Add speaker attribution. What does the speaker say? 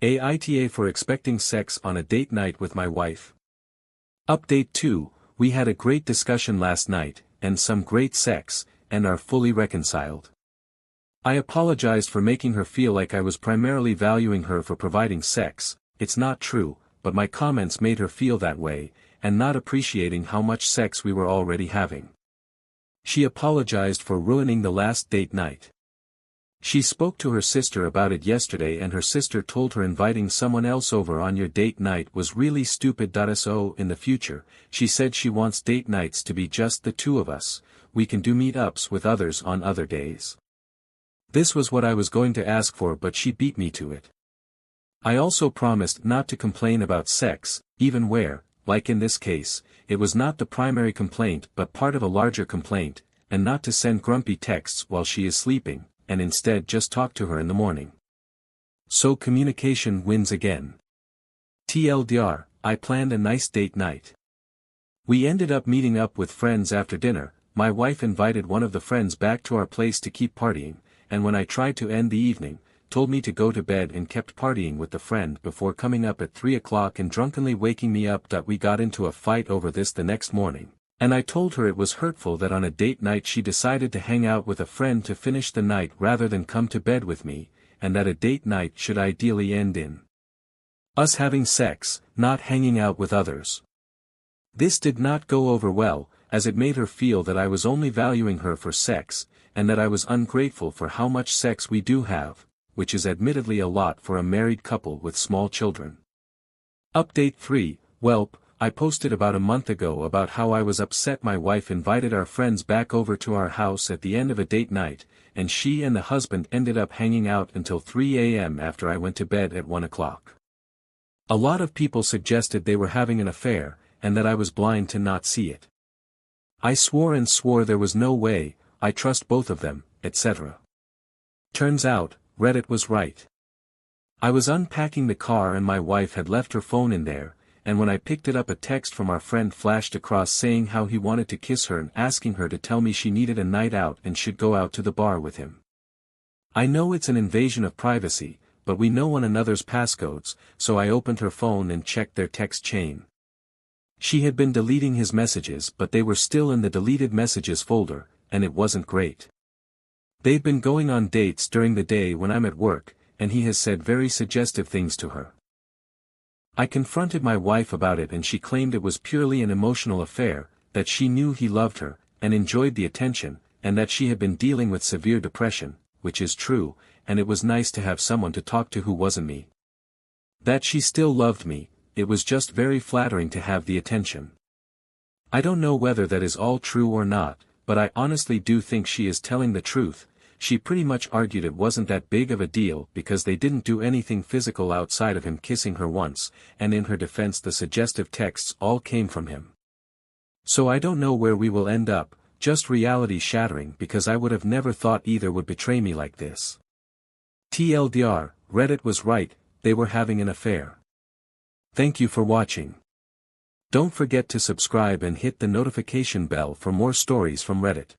Speaker 1: AITA for expecting sex on a date night with my wife. Update 2, we had a great discussion last night, and some great sex, and are fully reconciled. I apologized for making her feel like I was primarily valuing her for providing sex. It's not true, but my comments made her feel that way, and not appreciating how much sex we were already having. She apologized for ruining the last date night. She spoke to her sister about it yesterday and her sister told her inviting someone else over on your date night was really stupid. So in the future, she said she wants date nights to be just the two of us, we can do meetups with others on other days. This was what I was going to ask for, but she beat me to it. I also promised not to complain about sex, even where, like in this case, it was not the primary complaint but part of a larger complaint, and not to send grumpy texts while she is sleeping, and instead just talk to her in the morning. So communication wins again. TLDR, I planned a nice date night. We ended up meeting up with friends after dinner. My wife invited one of the friends back to our place to keep partying, and when I tried to end the evening, told me to go to bed and kept partying with the friend before coming up at 3 o'clock and drunkenly waking me up. We got into a fight over this the next morning, and I told her it was hurtful that on a date night she decided to hang out with a friend to finish the night rather than come to bed with me, and that a date night should ideally end in us having sex, not hanging out with others. This did not go over well, as it made her feel that I was only valuing her for sex, and that I was ungrateful for how much sex we do have, which is admittedly a lot for a married couple with small children. Update 3, Welp, I posted about a month ago about how I was upset my wife invited our friends back over to our house at the end of a date night, and she and the husband ended up hanging out until 3 a.m. after I went to bed at 1 o'clock. A lot of people suggested they were having an affair, and that I was blind to not see it. I swore and swore there was no way, I trust both of them, etc. Turns out, Reddit was right. I was unpacking the car and my wife had left her phone in there, and when I picked it up a text from our friend flashed across saying how he wanted to kiss her and asking her to tell me she needed a night out and should go out to the bar with him. I know it's an invasion of privacy, but we know one another's passcodes, so I opened her phone and checked their text chain. She had been deleting his messages but they were still in the deleted messages folder, and it wasn't great. They've been going on dates during the day when I'm at work, and he has said very suggestive things to her. I confronted my wife about it and she claimed it was purely an emotional affair, that she knew he loved her, and enjoyed the attention, and that she had been dealing with severe depression, which is true, and it was nice to have someone to talk to who wasn't me. That she still loved me, it was just very flattering to have the attention. I don't know whether that is all true or not, but I honestly do think she is telling the truth. She pretty much argued it wasn't that big of a deal because they didn't do anything physical outside of him kissing her once, and in her defense the suggestive texts all came from him. So I don't know where we will end up, just reality shattering because I would have never thought either would betray me like this. TLDR, Reddit was right, they were having an affair. Thank you for watching. Don't forget to subscribe and hit the notification bell for more stories from Reddit.